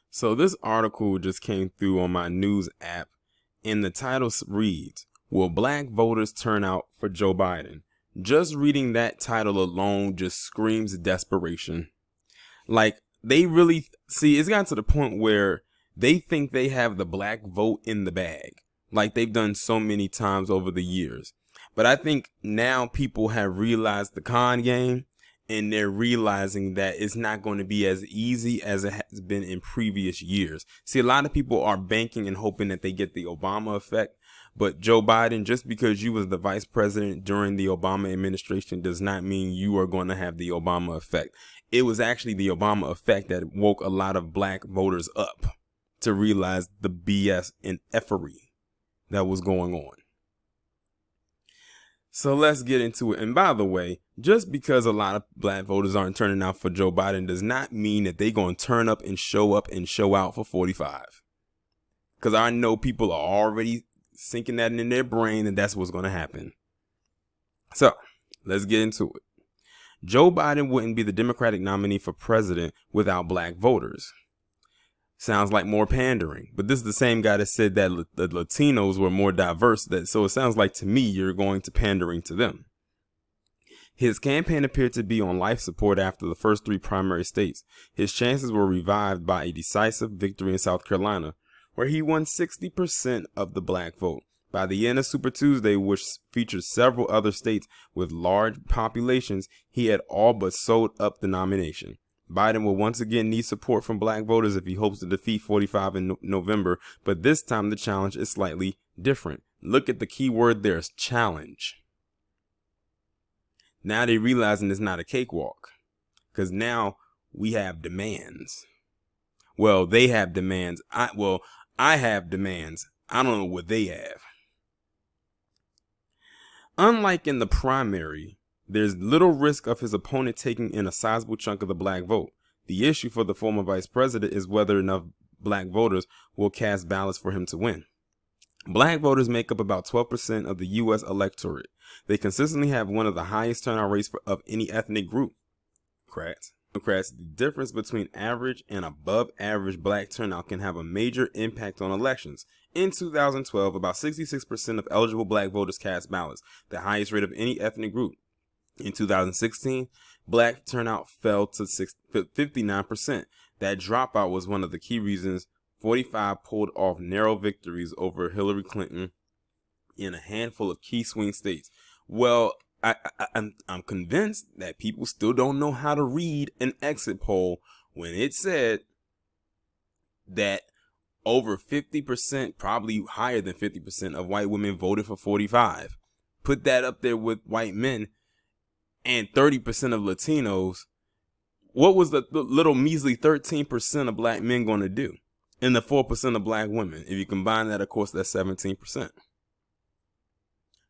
So this article just came through on my news app, and the title reads, "Will Black Voters Turn Out for Joe Biden?" Just reading that title alone just screams desperation. Like, they really see, it's gotten to the point where they think they have the black vote in the bag, like they've done so many times over the years. But I think now people have realized the con game, and they're realizing that it's not going to be as easy as it has been in previous years. See, a lot of people are banking and hoping that they get the Obama effect. But Joe Biden, just because you was the vice president during the Obama administration does not mean you are going to have the Obama effect. It was actually the Obama effect that woke a lot of black voters up to realize the BS and effery that was going on. So let's get into it. And by the way, just because a lot of black voters aren't turning out for Joe Biden does not mean that they're going to turn up and show out for 45. Because I know people are already sinking that in their brain, and that's what's going to happen. So let's get into it. Joe Biden wouldn't be the Democratic nominee for president without black voters. Sounds like more pandering, but this is the same guy that said that the Latinos were more diverse. So it sounds like to me you're going to pandering to them. His campaign appeared to be on life support after the first 3 primary states. His chances were revived by a decisive victory in South Carolina, where he won 60% of the black vote. By the end of Super Tuesday, which featured several other states with large populations, he had all but sold up the nomination. Biden will once again need support from black voters if he hopes to defeat 45 in November, but this time the challenge is slightly different. Look at the key word there, is challenge. Now they're realizing it's not a cakewalk, because now we have demands. Well, they have demands. I have demands. I don't know what they have. Unlike in the primary, there's little risk of his opponent taking in a sizable chunk of the black vote. The issue for the former vice president is whether enough black voters will cast ballots for him to win. Black voters make up about 12% of the U.S. electorate. They consistently have one of the highest turnout rates of any ethnic group. Democrats, the difference between average and above average black turnout can have a major impact on elections. In 2012, about 66% of eligible black voters cast ballots, the highest rate of any ethnic group. In 2016, black turnout fell to 59%. That dropout was one of the key reasons 45 pulled off narrow victories over Hillary Clinton in a handful of key swing states. Well, I'm convinced that people still don't know how to read an exit poll when it said that over 50%, probably higher than 50% of white women voted for 45. Put that up there with white men and 30% of Latinos. What was the little measly 13% of black men going to do? And the 4% of black women. If you combine that, of course, that's 17%.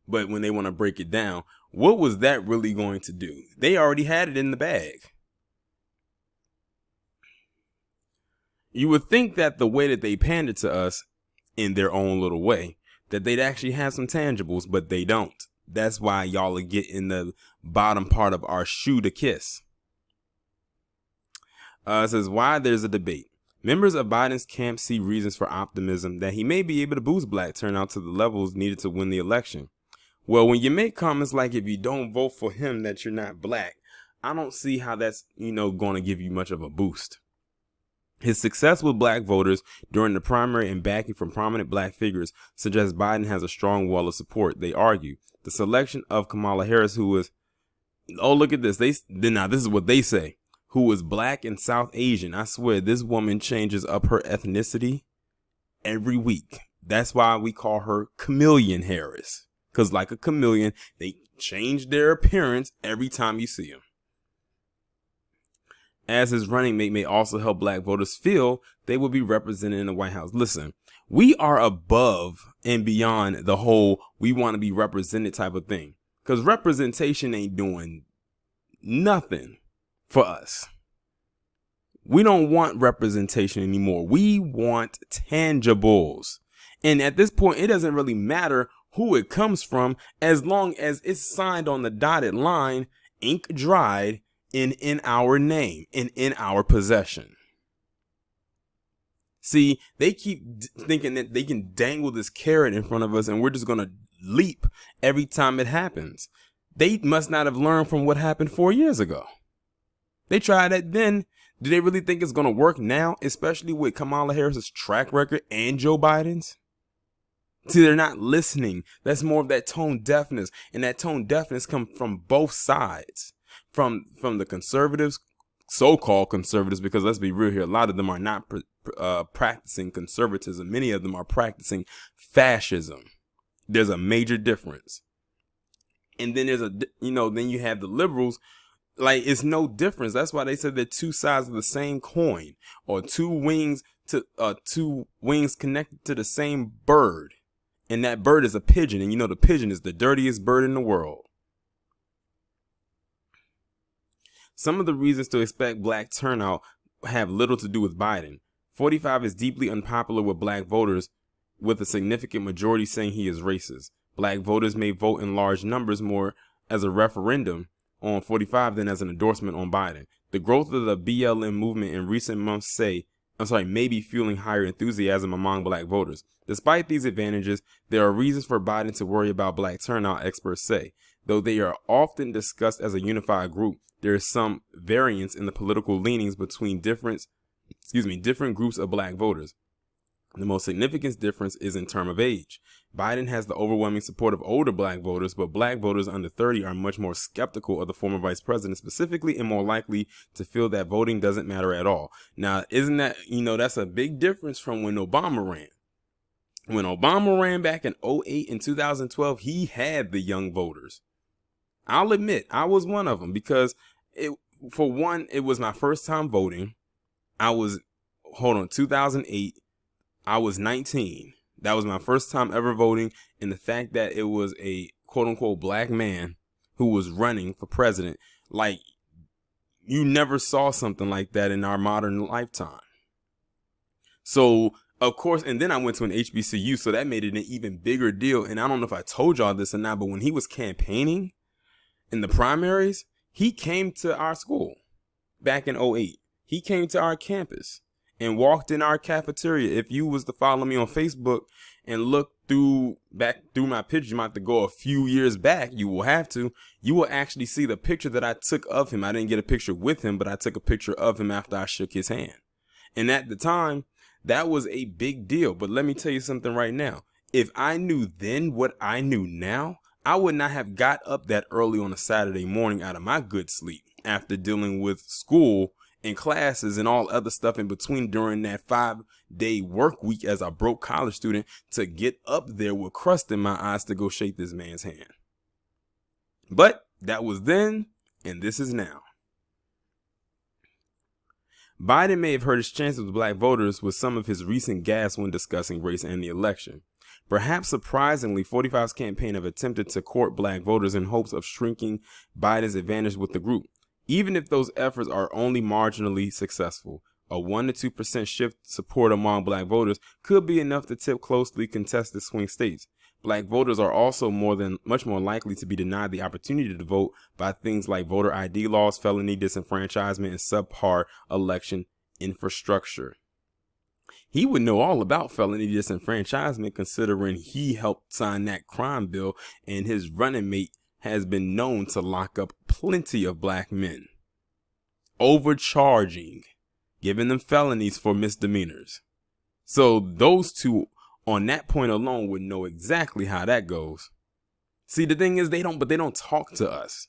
But when they want to break it down, what was that really going to do? They already had it in the bag. You would think that the way that they pandered to us in their own little way, that they'd actually have some tangibles, but they don't. That's why y'all are getting the bottom part of our shoe to kiss. It says, why there's a debate. Members of Biden's camp see reasons for optimism that he may be able to boost black turnout to the levels needed to win the election. Well, when you make comments like if you don't vote for him that you're not black, I don't see how that's, going to give you much of a boost. His success with black voters during the primary and backing from prominent black figures suggests Biden has a strong wall of support, they argue. The selection of Kamala Harris, who is, look at this. This is what they say, who is black and South Asian. I swear this woman changes up her ethnicity every week. That's why we call her Chameleon Harris. Because like a chameleon, they change their appearance every time you see them. As his running mate may also help black voters feel they will be represented in the White House. Listen, we are above and beyond the whole we want to be represented type of thing. Because representation ain't doing nothing for us. We don't want representation anymore. We want tangibles. And at this point, it doesn't really matter who it comes from as long as it's signed on the dotted line, ink dried, in our name and in our possession. See, they keep thinking that they can dangle this carrot in front of us and we're just going to leap every time it happens. They must not have learned from what happened 4 years ago. They tried it then. Do they really think it's going to work now, especially with Kamala Harris's track record and Joe Biden's? See, they're not listening. That's more of that tone deafness. And that tone deafness comes from both sides. From the conservatives, so-called conservatives, because let's be real here, a lot of them are not practicing conservatism. Many of them are practicing fascism. There's a major difference. And then then you have the liberals. Like, it's no difference. That's why they said they're two sides of the same coin, or two wings connected to the same bird. And that bird is a pigeon. And the pigeon is the dirtiest bird in the world. Some of the reasons to expect black turnout have little to do with Biden. 45 is deeply unpopular with black voters, with a significant majority saying he is racist. Black voters may vote in large numbers more as a referendum on 45 than as an endorsement on Biden. The growth of the BLM movement in recent months may be fueling higher enthusiasm among black voters. Despite these advantages, there are reasons for Biden to worry about black turnout, experts say. Though they are often discussed as a unified group, there is some variance in the political leanings between different groups of black voters. The most significant difference is in term of age. Biden has the overwhelming support of older black voters, but black voters under 30 are much more skeptical of the former vice president specifically, and more likely to feel that voting doesn't matter at all. Now, isn't that, that's a big difference from when Obama ran. When Obama ran back in 2008 and 2012, he had the young voters. I'll admit, I was one of them because, it was my first time voting. 2008. I was 19. That was my first time ever voting. And the fact that it was a quote unquote black man who was running for president, like, you never saw something like that in our modern lifetime. So, of course, and then I went to an HBCU, so that made it an even bigger deal. And I don't know if I told y'all this or not, but when he was campaigning in the primaries, he came to our school back in 2008. He came to our campus and walked in our cafeteria. If you was to follow me on Facebook and look through my pictures, you might have to go a few years back. You will actually see the picture that I took of him. I didn't get a picture with him, but I took a picture of him after I shook his hand. And at the time, that was a big deal. But let me tell you something right now. If I knew then what I knew now, I would not have got up that early on a Saturday morning out of my good sleep after dealing with school and classes and all other stuff in between during that 5-day work week as a broke college student, to get up there with crust in my eyes to go shake this man's hand. But that was then, and this is now. Biden may have hurt his chances with black voters with some of his recent gas when discussing race and the election. Perhaps surprisingly, 45's campaign have attempted to court black voters in hopes of shrinking Biden's advantage with the group. Even if those efforts are only marginally successful, a 1 to 2% shift support among black voters could be enough to tip closely contested swing states. Black voters are also much more likely to be denied the opportunity to vote by things like voter ID laws, felony disenfranchisement, and subpar election infrastructure. He would know all about felony disenfranchisement, considering he helped sign that crime bill, and his running mate has been known to lock up plenty of black men, overcharging, giving them felonies for misdemeanors. So those two on that point alone would know exactly how that goes. See, the thing is, they don't talk to us.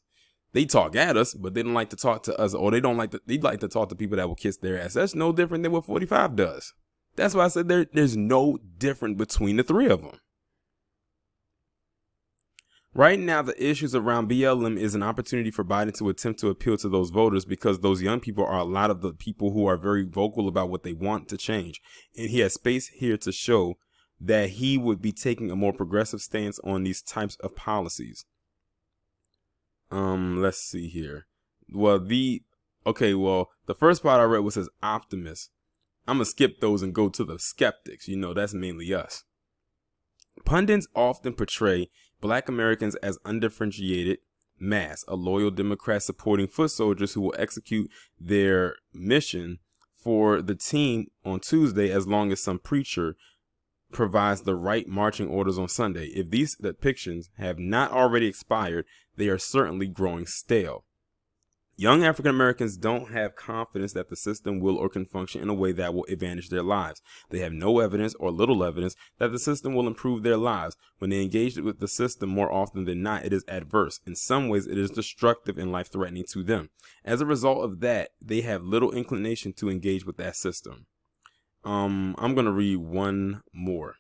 They talk at us, but they don't like to talk to us, or they'd like to talk to people that will kiss their ass. That's no different than what 45 does. That's why I said there's no difference between the three of them. Right now, the issues around BLM is an opportunity for Biden to attempt to appeal to those voters, because those young people are a lot of the people who are very vocal about what they want to change. And he has space here to show that he would be taking a more progressive stance on these types of policies. Let's see here. The first part I read was his optimist. I'm going to skip those and go to the skeptics. That's mainly us. Pundits often portray black Americans as undifferentiated mass, a loyal Democrat supporting foot soldiers who will execute their mission for the team on Tuesday as long as some preacher provides the right marching orders on Sunday. If these depictions have not already expired, they are certainly growing stale. Young African Americans don't have confidence that the system will or can function in a way that will advantage their lives. They have no evidence or little evidence that the system will improve their lives. When they engage with the system, more often than not, it is adverse. In some ways, it is destructive and life-threatening to them. As a result of that, they have little inclination to engage with that system. I'm going to read one more.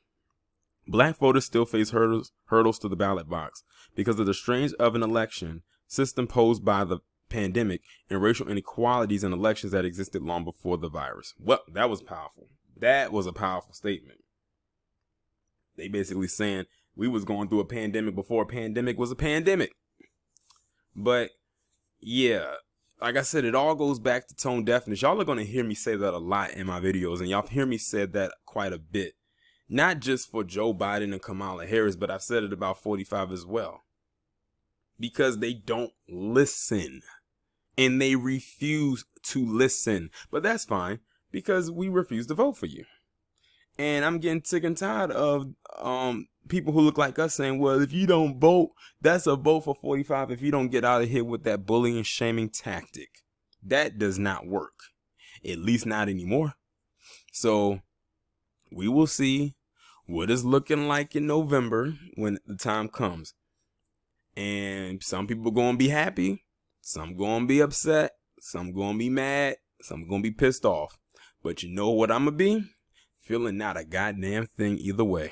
Black voters still face hurdles to the ballot box because of the strains of an election system posed by the pandemic and racial inequalities in elections that existed long before the virus. Well, that was powerful. That was a powerful statement. They basically saying we was going through a pandemic before a pandemic was a pandemic. But yeah, like I said, it all goes back to tone deafness. Y'all are going to hear me say that a lot in my videos, and y'all hear me say that quite a bit. Not just for Joe Biden and Kamala Harris, but I've said it about 45 as well. Because they don't listen. And they refuse to listen. But that's fine, because we refuse to vote for you. And I'm getting sick and tired of people who look like us saying, well, if you don't vote, that's a vote for 45 if you don't get out of here with that bullying, shaming tactic. That does not work. At least not anymore. So we will see what it's looking like in November when the time comes. And some people going to be happy. Some going to be upset. Some going to be mad. Some going to be pissed off. But you know what I'm going to be? Feeling not a goddamn thing either way.